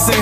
listen.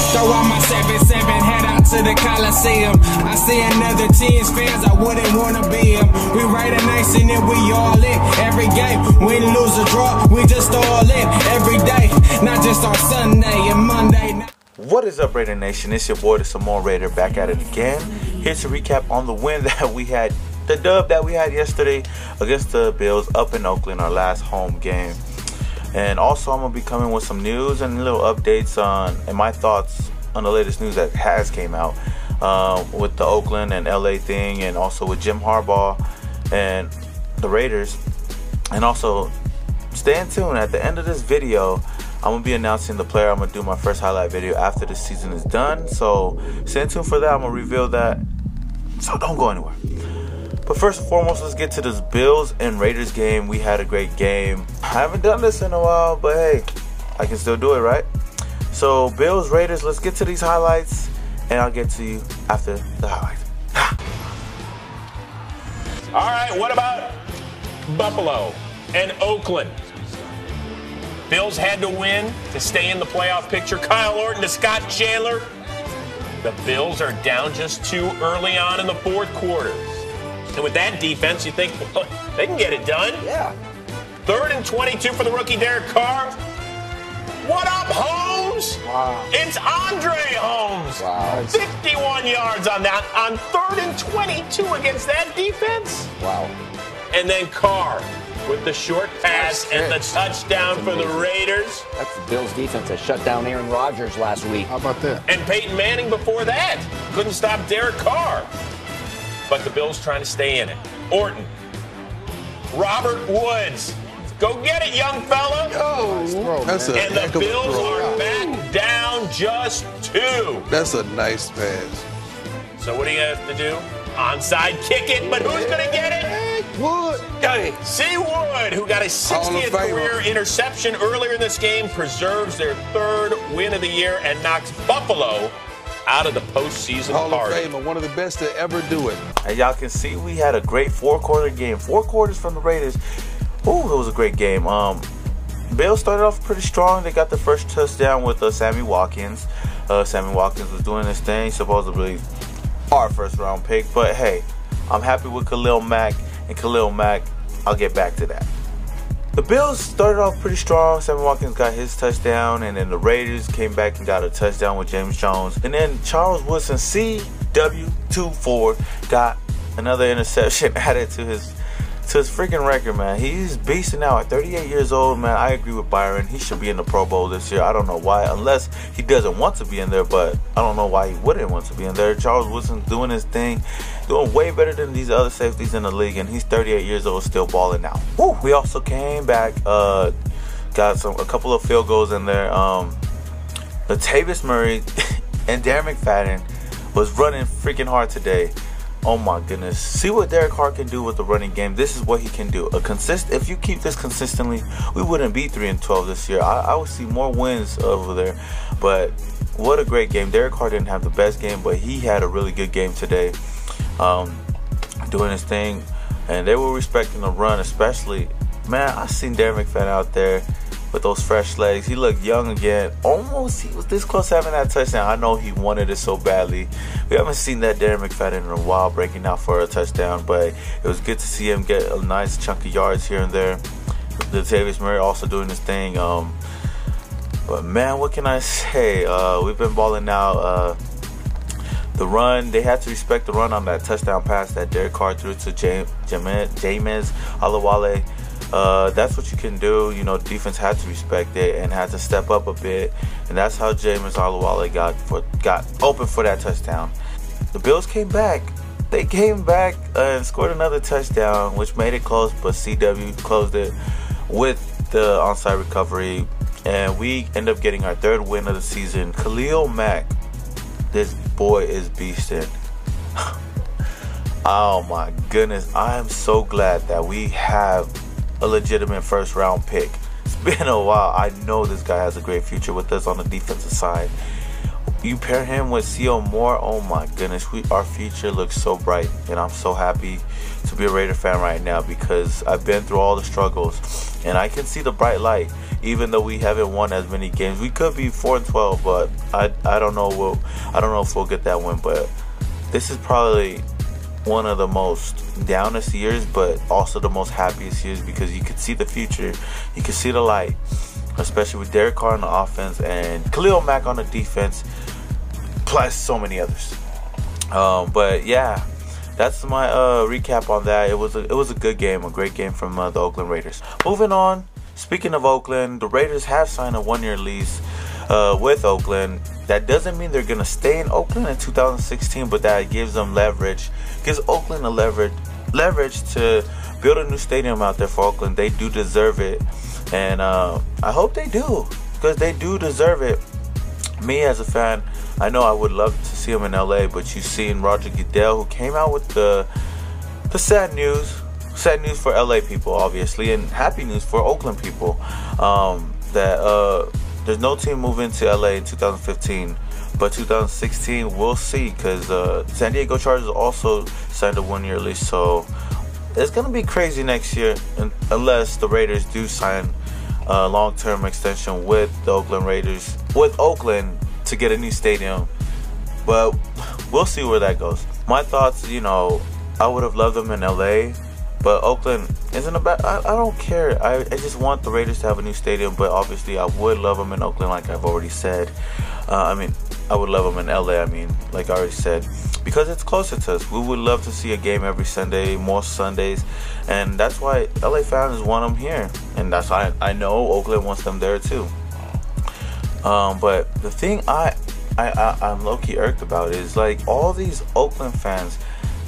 Throw out my 7-7, head out to the Coliseum. I see another team's fans, I wouldn't wanna be them. We ride a nice and then we all in. Every game, win, lose or draw, we just all in. Every day, not just on Sunday and Monday. What is up, Raider Nation? It's your boy, the Samoan Raider, back at it again. Here to recap on the win that we had, the dub that we had yesterday against the Bills up in Oakland, our last home game. And also, I'm going to be coming with some news and little updates on, and my thoughts on the latest news that has came out with the Oakland and LA thing, and also with Jim Harbaugh and the Raiders. And also, stay tuned. At the end of this video, I'm going to be announcing the player. I'm going to do my first highlight video after the season is done. So stay tuned for that. I'm going to reveal that. So don't go anywhere. But first and foremost, let's get to this Bills and Raiders game. We had a great game. I haven't done this in a while, but hey, I can still do it, right? So Bills, Raiders, let's get to these highlights, and I'll get to you after the highlights. All right, what about Buffalo and Oakland? Bills had to win to stay in the playoff picture. Kyle Orton to Scott Chandler. The Bills are down just 2 early on in the fourth quarter. And with that defense, you think, well, they can get it done. Yeah. 3rd and 22 for the rookie Derek Carr. What up, Holmes? Wow. It's Andre Holmes. Wow. 51 yards on that, on 3rd and 22 against that defense. Wow. And then Carr with the short pass and the touchdown for the Raiders. That's the Bills defense that shut down Aaron Rodgers last week. How about that? And Peyton Manning before that. Couldn't stop Derek Carr. But the Bills trying to stay in it. Orton. Robert Woods. Go get it, young fella. Oh, that's a and the Bills are back down just 2. That's a nice pass. So what do you have to do? Onside kick it, but who's going to get it? Wood. C. Wood, who got a 60th career interception earlier in this game, preserves their 3rd win of the year and knocks Buffalo out of the postseason Hall party. of Famer, one of the best to ever do it. As y'all can see, we had a great 4-quarter game. 4 quarters from the Raiders. Ooh, it was a great game. Bills started off pretty strong. They got the first touchdown with Sammy Watkins. Sammy Watkins was doing his thing, supposedly our first-round pick. But hey, I'm happy with Khalil Mack. And Khalil Mack, I'll get back to that. The Bills started off pretty strong. Sammy Watkins got his touchdown, and then the Raiders came back and got a touchdown with James Jones. And then Charles Woodson, CW24, got another interception added to his freaking record, man. He's beasting out at 38 years old, man. I agree with Byron. He should be in the Pro Bowl this year. I don't know why, unless he doesn't want to be in there, but I don't know why he wouldn't want to be in there. Charles Woodson doing his thing, doing way better than these other safeties in the league, and he's 38 years old, still balling out. Woo! We also came back, got a couple of field goals in there. Latavius Murray and Darren McFadden was running freaking hard today. Oh my goodness. See what Derek Carr can do with the running game. This is what he can do. If you keep this consistently, we wouldn't be 3-12 this year. I would see more wins over there. But what a great game. Derek Carr didn't have the best game, but he had a really good game today. Doing his thing. And they were respecting the run, especially. Man, I seen Darren McFadden out there with those fresh legs. He looked young again. Almost, he was this close to having that touchdown. I know he wanted it so badly. We haven't seen that Darren McFadden in a while breaking out for a touchdown, but it was good to see him get a nice chunk of yards here and there. Latavius Murray also doing his thing. But man, what can I say? We've been balling out. The run, they had to respect the run on that touchdown pass that Derek Carr threw to James Alawale. That's what you can do. You know, defense had to respect it and had to step up a bit, and that's how James Alawale got open for that touchdown. The Bills came back. They came back and scored another touchdown, which made it close, but CW closed it with the onside recovery, and we end up getting our 3rd win of the season. Khalil Mack, this boy is beasting. Oh my goodness, I am so glad that we have a legitimate 1st-round pick. It's been a while. I know this guy has a great future with us on the defensive side. you pair him with C.O. Moore, oh my goodness, our future looks so bright, and I'm so happy to be a Raider fan right now because I've been through all the struggles, and I can see the bright light. Even though we haven't won as many games, we could be 4-12, but I don't know. I don't know if we'll get that win, but this is probably one of the most downest years, but also the most happiest years because you can see the future, you can see the light, especially with Derek Carr on the offense and Khalil Mack on the defense, plus so many others. But yeah, that's my recap on that. It was a good game, a great game from the Oakland Raiders. Moving on, speaking of Oakland, the Raiders have signed a 1-year lease with Oakland. That doesn't mean they're going to stay in Oakland in 2016, but that gives them leverage. Gives Oakland a leverage to build a new stadium out there for Oakland. They do deserve it. And I hope they do, because they do deserve it. Me as a fan, I know I would love to see them in LA, but you've seen Roger Goodell, who came out with the sad news. Sad news for LA people, obviously, and happy news for Oakland people. That there's no team moving to LA in 2015, but 2016 we'll see, because San Diego Chargers also signed a 1-year lease, so it's gonna be crazy next year unless the Raiders do sign a long-term extension with the Oakland Raiders, with Oakland, to get a new stadium. But we'll see where that goes. My thoughts, you know, I would have loved them in LA. But Oakland isn't a bad. I don't care. I just want the Raiders to have a new stadium. But obviously, I would love them in Oakland, like I've already said. I mean, I would love them in LA. I mean, like I already said, because it's closer to us. We would love to see a game every Sunday, more Sundays, and that's why LA fans want them here. And that's why I know Oakland wants them there too. But the thing I'm low-key irked about is like all these Oakland fans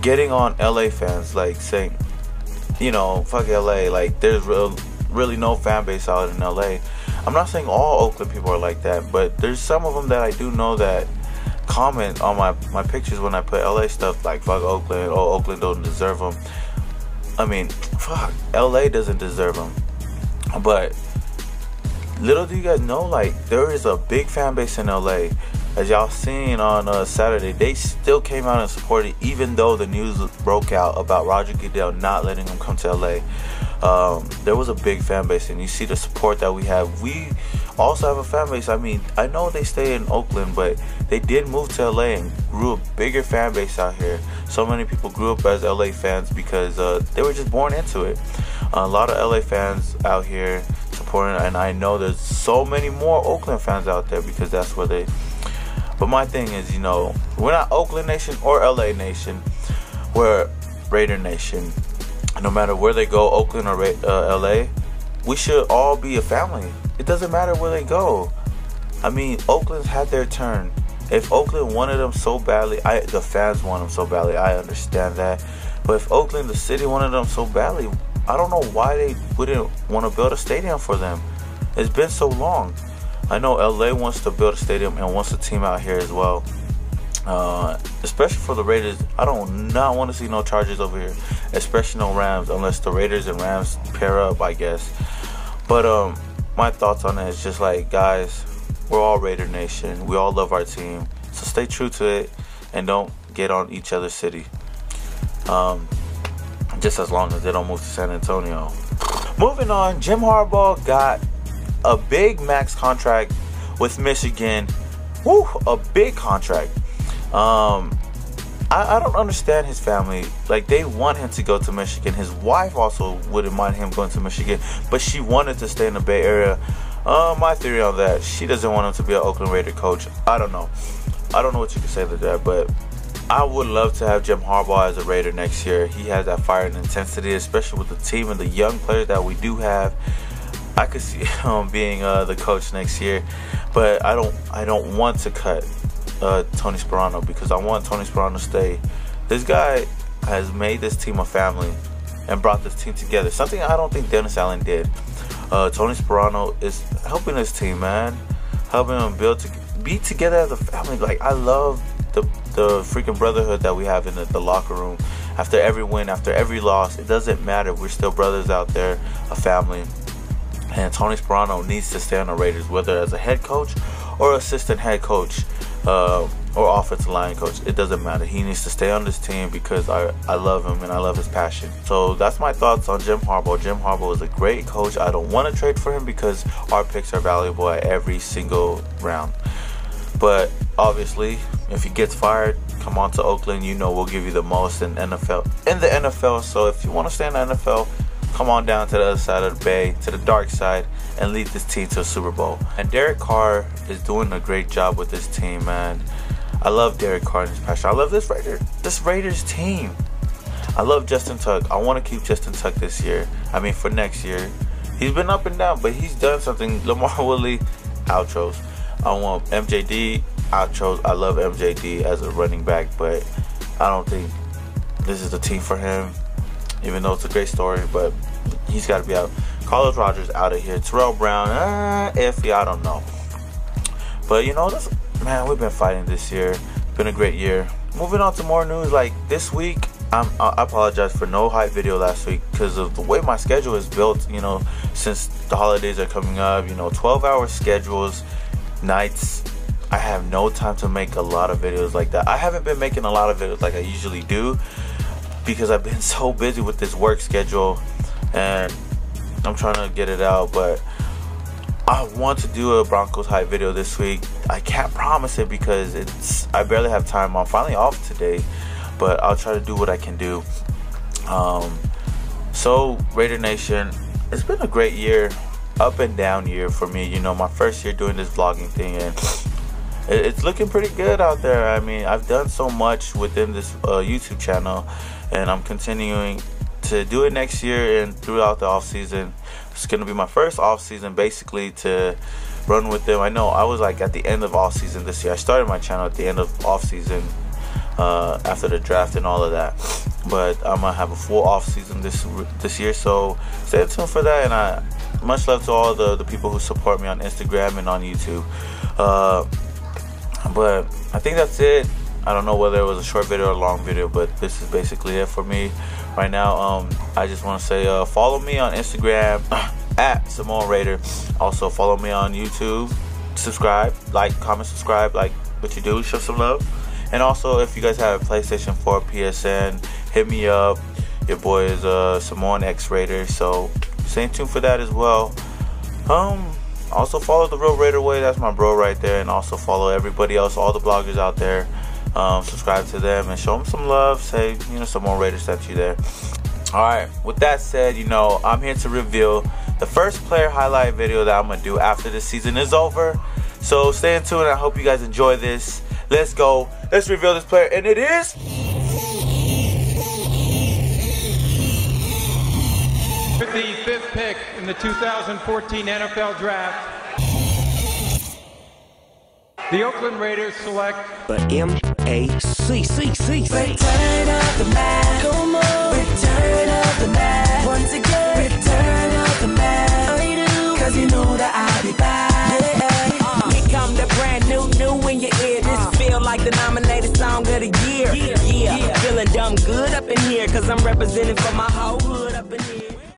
getting on LA fans, like saying, you know, fuck LA, like there's really no fan base out in LA. I'm not saying all Oakland people are like that, but there's some of them that I do know that comment on my pictures when I put LA stuff, like fuck Oakland, oh Oakland don't deserve them. I mean, fuck, LA doesn't deserve them. But little do you guys know, like there is a big fan base in LA. As y'all seen on Saturday, they still came out and supported, even though the news broke out about Roger Goodell not letting them come to LA. There was a big fan base, and you see the support that we have. We also have a fan base. I mean, I know they stay in Oakland, but they did move to LA and grew a bigger fan base out here. So many people grew up as LA fans because they were just born into it. A lot of LA fans out here supporting, and I know there's so many more Oakland fans out there because that's where they. But my thing is, you know, we're not Oakland Nation or LA Nation. We're Raider Nation. No matter where they go, Oakland or LA, we should all be a family. It doesn't matter where they go. I mean, Oakland's had their turn. If Oakland wanted them so badly, the fans want them so badly, I understand that. But if Oakland, the city, wanted them so badly, I don't know why they wouldn't want to build a stadium for them. It's been so long. I know LA wants to build a stadium and wants a team out here as well. Especially for the Raiders. I don't not want to see no Chargers over here, especially no Rams, unless the Raiders and Rams pair up, I guess. But my thoughts on it is just like, guys, we're all Raider Nation. We all love our team, so stay true to it and don't get on each other's city. Just as long as they don't move to San Antonio. Moving on, Jim Harbaugh got a big max contract with Michigan. Woo, a big contract. I don't understand his family. Like, they want him to go to Michigan. His wife also wouldn't mind him going to Michigan, but she wanted to stay in the Bay Area. My theory on that, she doesn't want him to be an Oakland Raider coach. I don't know what you can say to that, but I would love to have Jim Harbaugh as a Raider next year. He has that fire and intensity, especially with the team and the young players that we do have. I could see him being the coach next year, but I don't want to cut Tony Sparano, because I want Tony Sparano to stay. This guy has made this team a family and brought this team together, something I don't think Dennis Allen did. Tony Sparano is helping his team, man, helping them be together as a family. Like, I love the freaking brotherhood that we have in the locker room. After every win, after every loss, it doesn't matter. We're still brothers out there, a family. And Tony Sparano needs to stay on the Raiders, whether as a head coach or assistant head coach. or offensive line coach. It doesn't matter. He needs to stay on this team because I love him and I love his passion. So that's my thoughts on Jim Harbaugh. Jim Harbaugh is a great coach. I don't want to trade for him because our picks are valuable at every single round. But obviously, if he gets fired, come on to Oakland. You know we'll give you the most in the NFL. So if you want to stay in the NFL, come on down to the other side of the bay, to the dark side, and lead this team to a Super Bowl. And Derek Carr is doing a great job with this team, man. I love Derek Carr and his passion. I love this Raiders team. I love Justin Tuck. I want to keep Justin Tuck this year. I mean, for next year. He's been up and down, but he's done something. Lamar Willie, outros. I want MJD, outros. I love MJD as a running back, but I don't think this is the team for him, even though it's a great story, but he's got to be out. Carlos Rogers out of here. Terrell Brown, iffy, I don't know. But you know, man, we've been fighting this year. It's been a great year. Moving on to more news, like this week, I apologize for no hype video last week because of the way my schedule is built, you know, since the holidays are coming up, you know, 12-hour schedules, nights. I have no time to make a lot of videos like that. I haven't been making a lot of videos like I usually do because I've been so busy with this work schedule and I'm trying to get it out, but I want to do a Broncos hype video this week. I can't promise it because I barely have time. I'm finally off today, but I'll try to do what I can do. So Raider Nation, it's been a great year, up and down year for me. You know, my first year doing this vlogging thing, and it's looking pretty good out there. I mean, I've done so much within this YouTube channel, and I'm continuing to do it next year and throughout the off season. It's gonna be my first off season basically to run with them. I know I was like at the end of off season this year. I started my channel at the end of off season after the draft and all of that, but I'm gonna have a full off season this year, so stay tuned for that. And much love to all the people who support me on Instagram and on YouTube. But I think that's it. I don't know whether it was a short video or a long video, but this is basically it for me right now. I just want to say follow me on Instagram at Samoan Raider. Also follow me on YouTube. Subscribe, like, comment, subscribe, like what you do, show some love. And also, if you guys have a PlayStation 4, PSN, hit me up. Your boy is Samoan X Raider, so stay tuned for that as well. Also follow The Real Raider Way, that's my bro right there. And also follow everybody else, all the bloggers out there. Subscribe to them and show them some love. Say, you know, Samoan Raider sent you there. Alright, with that said, you know, I'm here to reveal the first player highlight video that I'm going to do after this season is over. So stay tuned. I hope you guys enjoy this. Let's go. Let's reveal this player. And it is... 55th pick in the 2014 NFL Draft. The Oakland Raiders select the M-A-C-C-C. Return of the Mac. Come on. Return of the Mac. Once again. Return of the Mac. Oh, you do. Cause you know that I'll be back. Here come the brand new in your ear. This feel like the nominated song of the year. Yeah. Feeling dumb good up in here. Cause I'm representing for my whole hood up in here.